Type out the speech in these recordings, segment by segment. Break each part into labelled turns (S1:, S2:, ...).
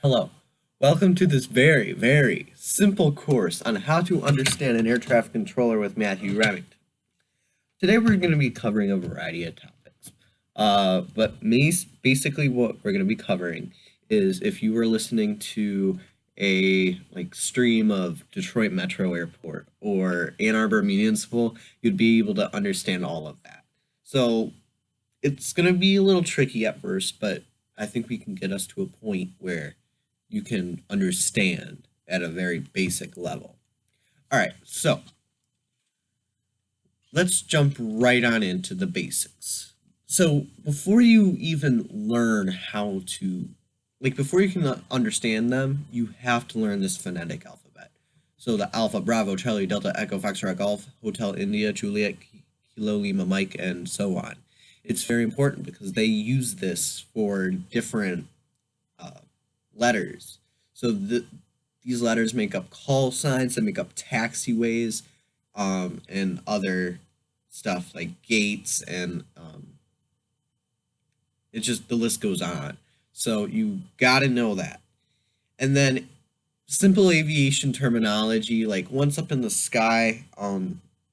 S1: Hello. Welcome to this very, very simple course on how to understand an air traffic controller with Matthew Remington. Today we're going to be covering a variety of topics. Basically what we're going to be covering is if you were listening to a stream of Detroit Metro Airport or Ann Arbor Municipal, you'd be able to understand all of that. So it's going to be a little tricky at first, but I think we can get us to a point where you can understand at a very basic level. All right, so let's jump right on into the basics. So before you even learn how to, before you can understand them, you have to learn this phonetic alphabet. So the Alpha, Bravo, Charlie, Delta, Echo, Foxtrot, Golf, Hotel, India, Juliet, Kilo, Lima, Mike, and so on. It's very important because they use this for different letters. So these letters make up call signs, that make up taxiways, and other stuff like gates, and it's just the list goes on. So you got to know that. And then simple aviation terminology, like once up in the sky,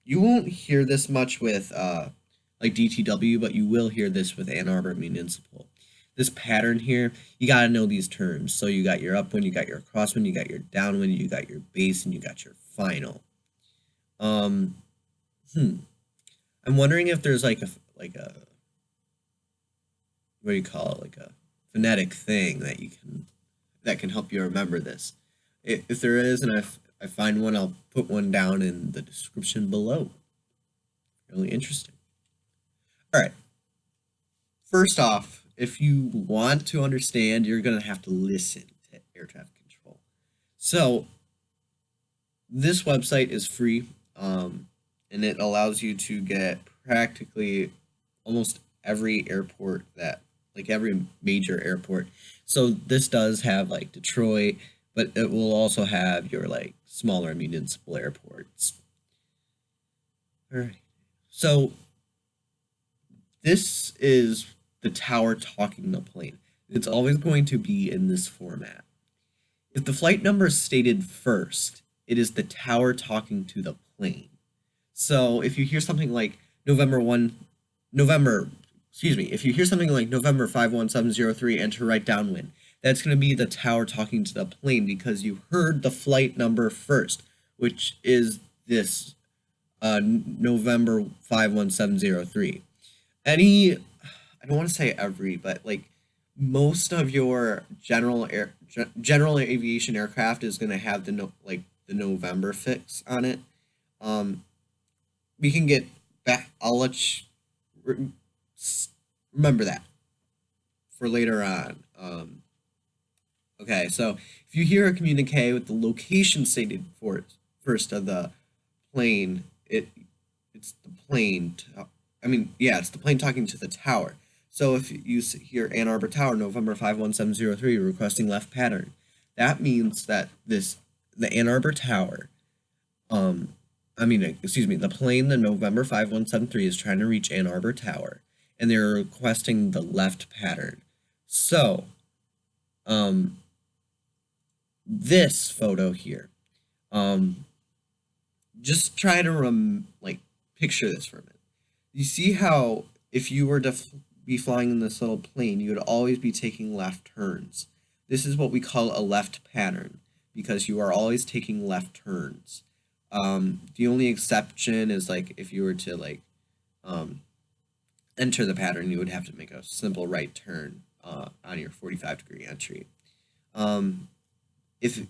S1: you won't hear this much with like DTW, but you will hear this with Ann Arbor Municipal. This pattern here, you got to know these terms. So you got your upwind, you got your crosswind, you got your downwind, you got your base, and you got your final. I'm wondering if there's like a what do you call it, like a phonetic thing that can help you remember this. If there is, and I find one, I'll put one down in the description below. Really interesting. All right. First off, if you want to understand, you're going to have to listen to air traffic control. So this website is free, and it allows you to get practically almost every airport every major airport. So this does have like Detroit, but it will also have your smaller municipal airports. All right. So this is the tower talking the plane. It's always going to be in this format. If the flight number is stated first, it is the tower talking to the plane. So if you hear something like if you hear something like November 51703, enter right downwind, that's going to be the tower talking to the plane because you heard the flight number first, which is this November 51703. I don't want to say every, but most of your general aviation aircraft is going to have the November fix on it. We can get back. I'll let you remember that for later on. Okay, so if you hear a communique with the location stated for first of the plane, it's the plane. It's the plane talking to the tower. So if you hear Ann Arbor Tower, November 51703, requesting left pattern, that means that the Ann Arbor Tower, the plane, the November 5173 is trying to reach Ann Arbor Tower, and they're requesting the left pattern. So, this photo here, just try to picture this for a minute. You see how if you were to be flying in this little plane, you would always be taking left turns. This is what we call a left pattern because you are always taking left turns. The only exception is if you were to enter the pattern, you would have to make a simple right turn on your 45-degree entry. If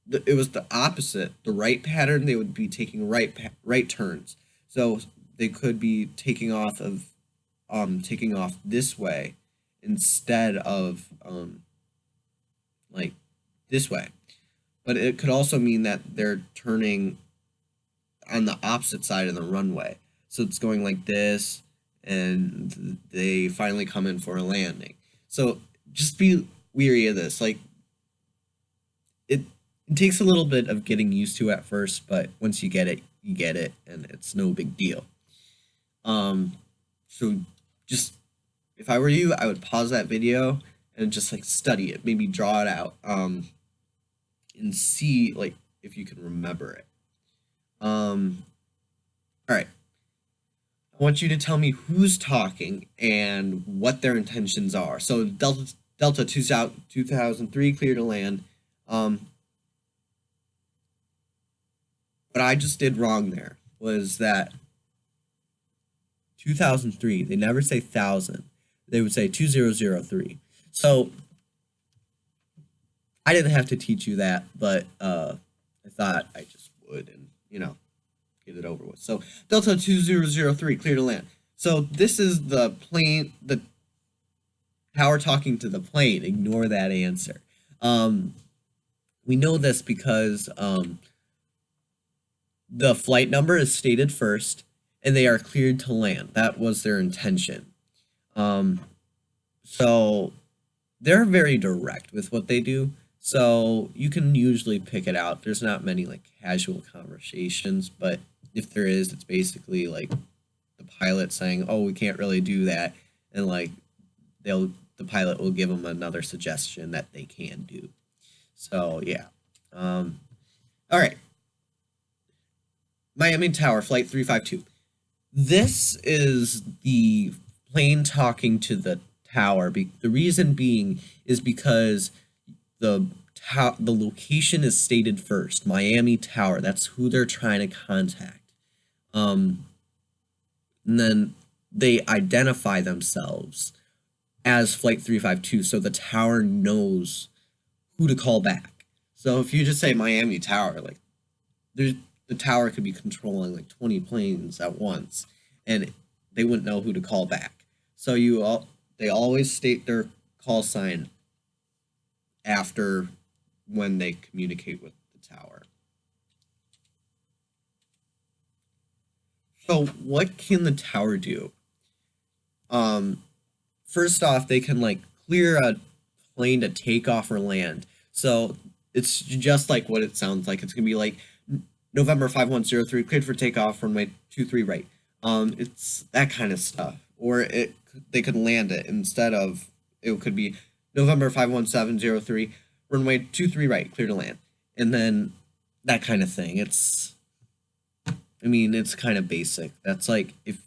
S1: it was the opposite, the right pattern, they would be taking right turns. So they could be taking off this way instead of this way. But it could also mean that they're turning on the opposite side of the runway. So it's going like this, and they finally come in for a landing. So just be weary of this. It takes a little bit of getting used to at first, but once you get it, and it's no big deal. So just, if I were you, I would pause that video and just like study it, maybe draw it out, and see like if you can remember it. All right. I want you to tell me who's talking and what their intentions are. So Delta 2003, clear to land. What I just did wrong there was that 2003, they never say 1,000. They would say 2003. So I didn't have to teach you that, but I thought I just would, and get it over with. So Delta 2003, clear to land. So this is the plane, the tower talking to the plane. Ignore that answer. We know this because the flight number is stated first, and they are cleared to land. That was their intention. So they're very direct with what they do. So you can usually pick it out. There's not many like casual conversations, but if there is, it's basically like the pilot saying, "Oh, we can't really do that," and like the pilot will give them another suggestion that they can do. So yeah. All right. Miami Tower, Flight 352. This is the plane talking to the tower. The reason being is because the location is stated first. Miami Tower. That's who they're trying to contact. And then they identify themselves as Flight 352, so the tower knows who to call back. So if you just say Miami Tower, like the tower could be controlling like 20 planes at once, and they wouldn't know who to call back. So they always state their call sign after when they communicate with the tower. So what can the tower do? First off, they can like clear a plane to take off or land. So it's just like what it sounds like. It's gonna be like November 5103, cleared for takeoff, runway 23 right. It's that kind of stuff. Or they could land it instead of, it could be November 51703, runway 23 right, clear to land. And then that kind of thing. It's kind of basic. That's like if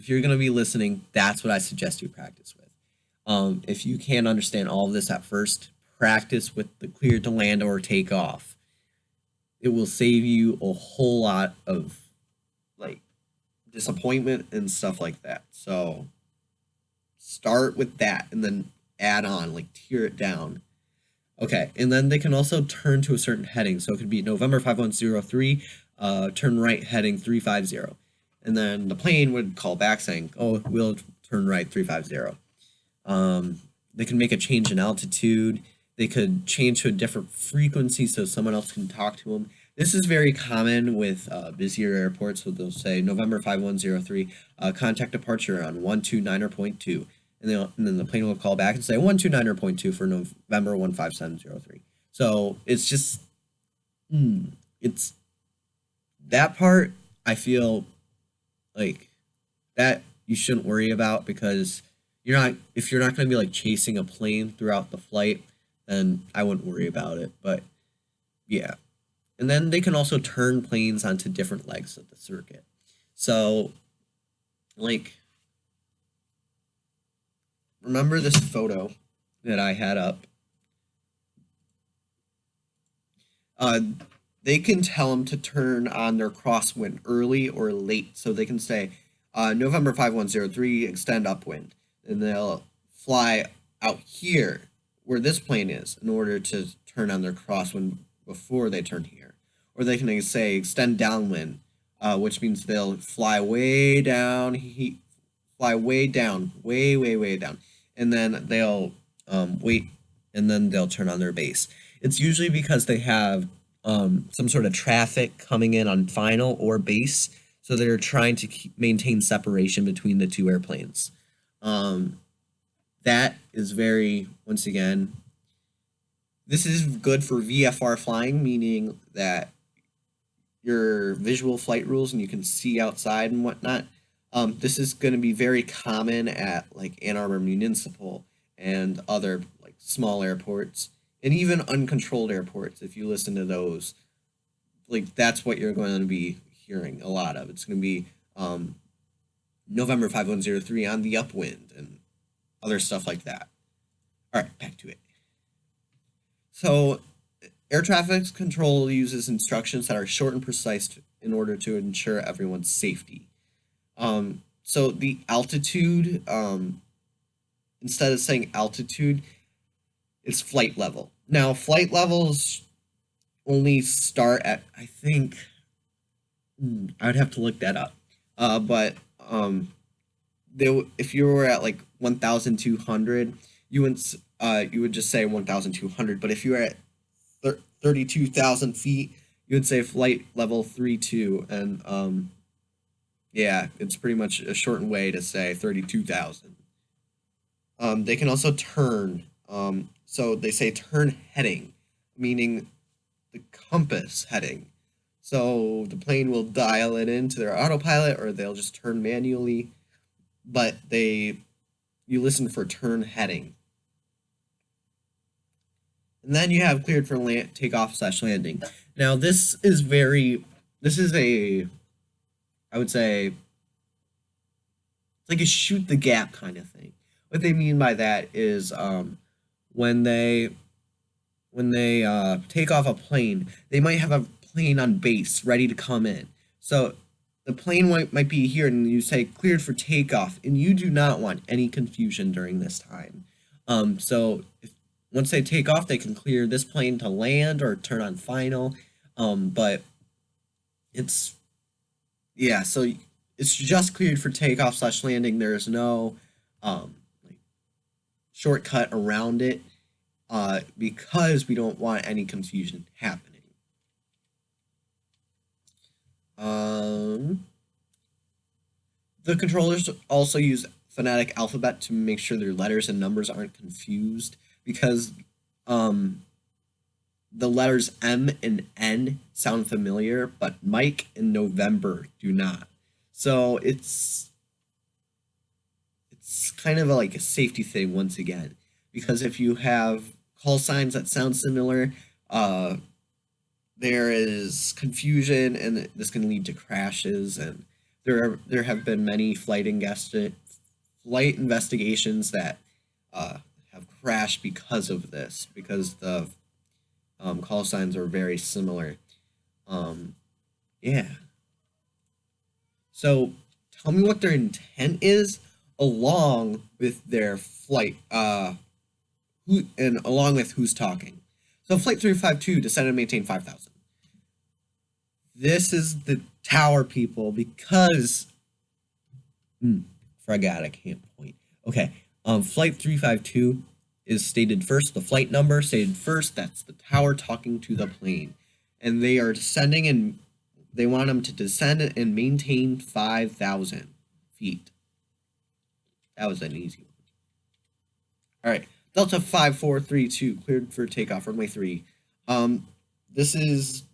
S1: you're gonna be listening, that's what I suggest you practice with. If you can't understand all of this at first, practice with the clear to land or take off. It will save you a whole lot of like disappointment and stuff like that. So start with that and then add on, like tear it down. Okay, and then they can also turn to a certain heading. So it could be November 5103, turn right heading 350. And then the plane would call back saying, "Oh, we'll turn right 350." They can make a change in altitude. They could change to a different frequency so someone else can talk to them. This is very common with busier airports. So they'll say November 5103, contact departure on 129.2. And then the plane will call back and say 129.2 for November 15703. So it's just, it's that part I feel like that you shouldn't worry about, because if you're not going to be like chasing a plane throughout the flight, then I wouldn't worry about it. But yeah. And then they can also turn planes onto different legs of the circuit. So like, remember this photo that I had up? They can tell them to turn on their crosswind early or late. So they can say, November 5103, extend upwind. And they'll fly out here where this plane is in order to turn on their crosswind before they turn here. Or they can say extend downwind, which means they'll fly way down, way down. And then they'll wait, and then they'll turn on their base. It's usually because they have some sort of traffic coming in on final or base, so they're trying to maintain separation between the two airplanes. That is once again, this is good for VFR flying, meaning that your visual flight rules and you can see outside and whatnot. This is going to be very common at like Ann Arbor Municipal and other like small airports, and even uncontrolled airports. If you listen to those, like that's what you're going to be hearing a lot of. It's going to be November 5103 on the upwind and other stuff like that. All right, back to it. So, air traffic control uses instructions that are short and precise in order to ensure everyone's safety. So the altitude, instead of saying altitude, it's flight level. Now, flight levels only start at, I think, I would have to look that up. But if you were at like 1,200, you would just say 1,200. But if you were at 32,000 feet, you would say flight level 32, and yeah, it's pretty much a shortened way to say 32,000. They can also turn. So they say turn heading, meaning the compass heading. So the plane will dial it into their autopilot, or they'll just turn manually. But you listen for turn heading. And then you have cleared for takeoff/landing. Now this is I would say, it's like a shoot the gap kind of thing. What they mean by that is when they take off a plane, they might have a plane on base ready to come in. So the plane might be here, and you say cleared for takeoff, and you do not want any confusion during this time. So once they take off, they can clear this plane to land or turn on final. But it's so it's just cleared for takeoff/landing. There's no like shortcut around it, because we don't want any confusion happening. The controllers also use phonetic alphabet to make sure their letters and numbers aren't confused, because the letters M and N sound familiar, but Mike and November do not. So it's kind of like a safety thing once again, because if you have call signs that sound similar, there is confusion, and this can lead to crashes. And there have been many flight investigations that have crashed because of this, because the call signs are very similar. Yeah. So tell me what their intent is, along with their flight, along with who's talking. So Flight 352 descend and maintain 5,000. This is the tower, people, because forgot I can't point. Okay. Flight 352 is stated first, the flight number stated first, that's the tower talking to the plane. And they are descending, and they want them to descend and maintain 5,000 feet. That was an easy one. All right, Delta 5432 cleared for takeoff, runway 3. This is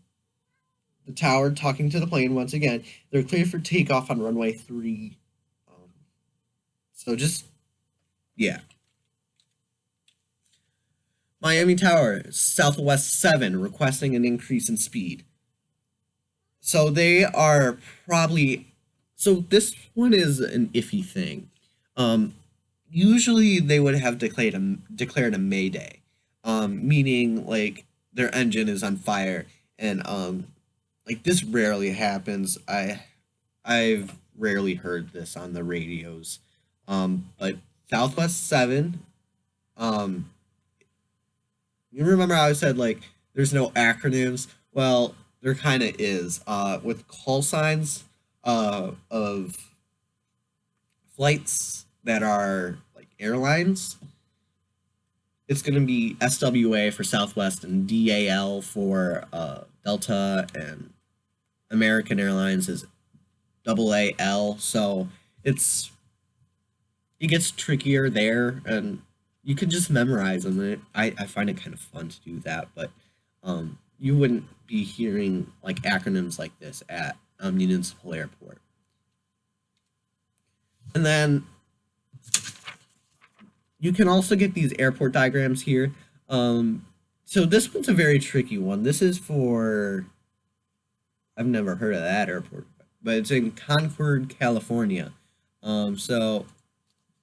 S1: the tower talking to the plane once again. They're cleared for takeoff on runway 3. So just, yeah. Miami Tower, Southwest 7, requesting an increase in speed. So they are probably, so this one is an iffy thing. Usually they would have declared a mayday, meaning like their engine is on fire, and like this rarely happens. I've rarely heard this on the radios, but Southwest 7, you remember how I said like there's no acronyms? Well, there kind of is. With call signs of flights that are like airlines, it's going to be SWA for Southwest and DAL for Delta, and American Airlines is AAL. So it gets trickier there, and you can just memorize them. I find it kind of fun to do that, but you wouldn't be hearing like acronyms like this at a municipal airport. And then You can also get these airport diagrams here. So this one's a very tricky one. This is for, I've never heard of that airport, but it's in Concord, California. So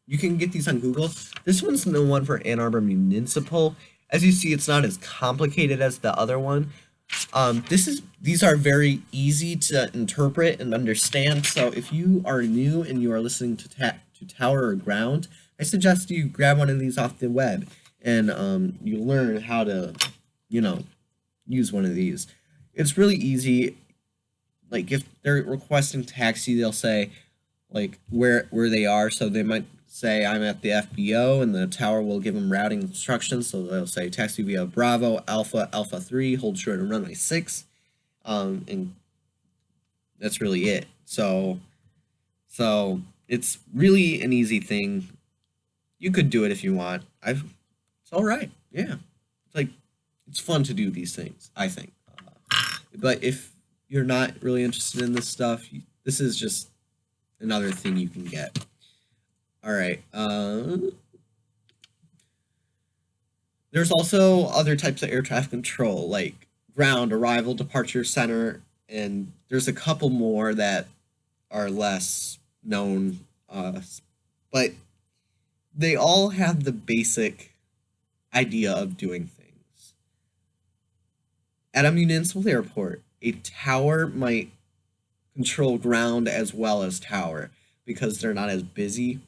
S1: you can get these on Google. This one's the one for Ann Arbor Municipal. As you see, it's not as complicated as the other one. These are very easy to interpret and understand. So if you are new and you are listening to Tower or Ground, I suggest you grab one of these off the web and you learn how to, you know, use one of these. It's really easy. Like if they're requesting taxi, they'll say like where they are. So they might say I'm at the FBO, and the tower will give them routing instructions. So they'll say taxi via Bravo Alpha Alpha 3, hold short on runway 6, and that's really it. So it's really an easy thing. You could do it if you want. It's all right. Yeah, it's like it's fun to do these things, I think. But if you're not really interested in this stuff, this is just another thing you can get. All right. There's also other types of air traffic control, like ground, arrival, departure center, and there's a couple more that are less known, but they all have the basic idea of doing things. At a municipal airport, a tower might control ground as well as tower because they're not as busy.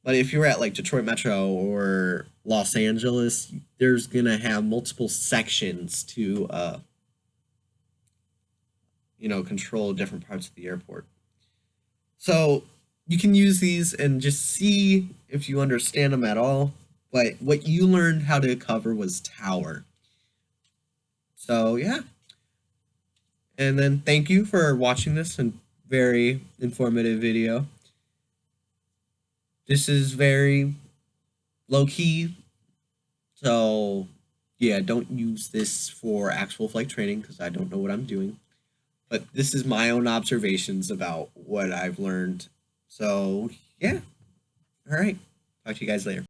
S1: But if you're at like Detroit Metro or Los Angeles, there's gonna have multiple sections to control different parts of the airport. So you can use these and just see if you understand them at all. But what you learned how to cover was tower. So yeah. And then thank you for watching this and very informative video. This is very low key. So yeah, don't use this for actual flight training because I don't know what I'm doing. But this is my own observations about what I've learned. So yeah. All right. Talk to you guys later.